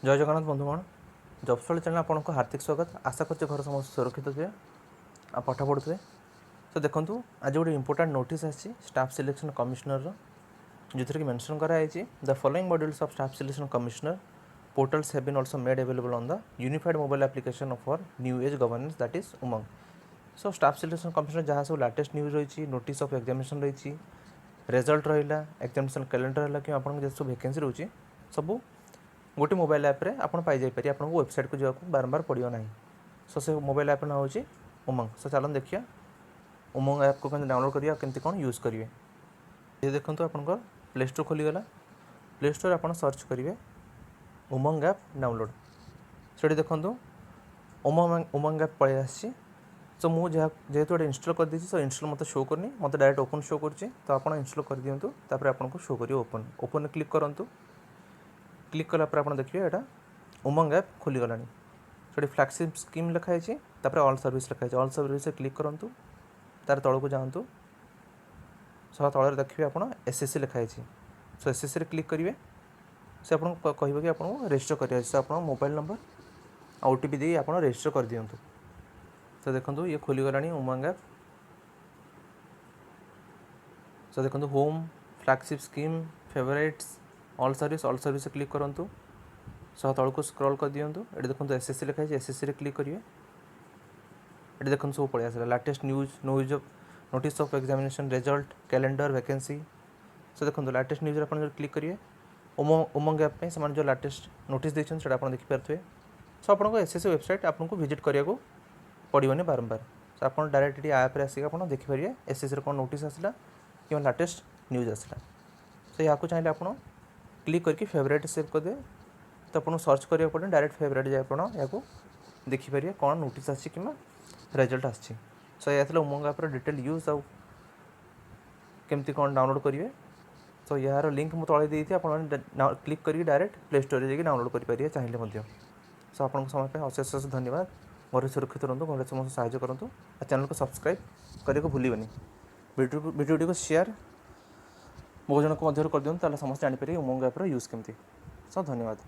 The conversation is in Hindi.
जय जगन्नाथ बंधुगण जॉब्सवर्ल्ड चैनल आपको हार्दिक स्वागत। आशा करते घर समस्त सुरक्षित थे आ पाठ पढ़ुए। तो देखो आज गोटे इंपोर्टाट नोटिस आसी स्टाफ सिलेक्शन कमिशनर जो कि मेंशन कराई the following modules of staff selection commissioner portals have been also made available on the unified mobile application for new age governance that is Umang. So staff selection commissioner जहाँ सब लेटेस्ट न्यूज रही नोटिस ऑफ एग्जामिनेशन रही रिजल्ट रहा एग्जामिनेशन कैलेंडर है कि आपको जो सब वैकेंसी रही सब गोटे मोबाइल ऐप रे आपन पाई जाई पारे आपन वेबसाइट को जाको बारंबार पड़ियो नहीं। सो से मोबाइल ऐप ना होची उमंग। सो चलन देखिए उमंग ऐप को केन डाउनलोड करिया केमती कोन यूज करिवे। ये देखंतु आपन को प्ले स्टोर खोली गला। प्ले स्टोर आपन सर्च करिवे उमंग ऐप डाउनलोड। सेठी देखंतु उमंग ऐप पळे आसी। सो मु जेहेतु गोटे इंस्टॉल कर दीची सो इंस्टॉल मते शो करनी मते डायरेक्ट ओपन शो करची। तो आपन इंस्टॉल कर दियंतु तापर आपन को शो करियो ओपन ओपन क्लिक करंतु। क्लिक कला पर आप देखिए यहाँ उमंग ऐप खोली गलानी। से फ्लैगशिप स्कीम लिखाई ऑल सर्विस लिखाई ऑल सर्विस क्लिक करूँ तार तल को जातु सह तल देखिए आप एसएससी लिखाई। सो एसएससी क्लिक करेंगे से आपको कह कि आपको रजिस्टर करें आप मोबाइल नंबर ओटीपी दे आप रजिस्टर कर दिंतु। तो देखो ये खोली गलानी उमंग ऐप। सो देखो home flagship scheme favourites all service click करूँ सह तल को स्क्रॉल कर दिंतु। ये देखो एसएससी लिखाई एसएससी क्लिक करेंगे। ये देखो सब पड़े आसा latest news notice of examination result calendar vacancy. So देखो लेटेस्ट न्यूज आप क्लिक करेंगे उमंग ऐप में से जो लेटेस्ट नोटिस देते हैं आप देखिपे। सो आपको एसएससी वेबसाइट आपको विजिट कराया पड़ोनी बारंबार। सो आप डायरेक्ट ये ऐप आसिक आप देखिपारे एसएससी कौन नोटिस आसला कि लेटेस्ट न्यूज आसला। सो यहाँ चाहिए आप क्लिक करके फेवरेट सेव कर दे। तो आपको सर्च करिया पड़े डायरेक्ट फेवरेट जाए आप देखिपारे कौन नोटिस आसी कि रिजल्ट आसी। सो यह उमंग ऐपर डिटेल यूज आउ केमती कौन डाउनलोड करेंगे। तो यार लिंक मुझे तले दी आप क्लिक करके डायरेक्ट प्ले स्टोर जाकि डाउनलोड करेंगे चाहिए। सो आप समय पर अशेष अशेष धन्यवाद। घर सुरक्षित रुहतु घर समस्त साहाय्य करूँ और चैनल को सब्सक्राइब करने को भूलि वीडियो को शेयर बहुत जन को कर दिखाँ समस्त जानीपर उमंग ऐपर यूज केमती। सो धन्यवाद।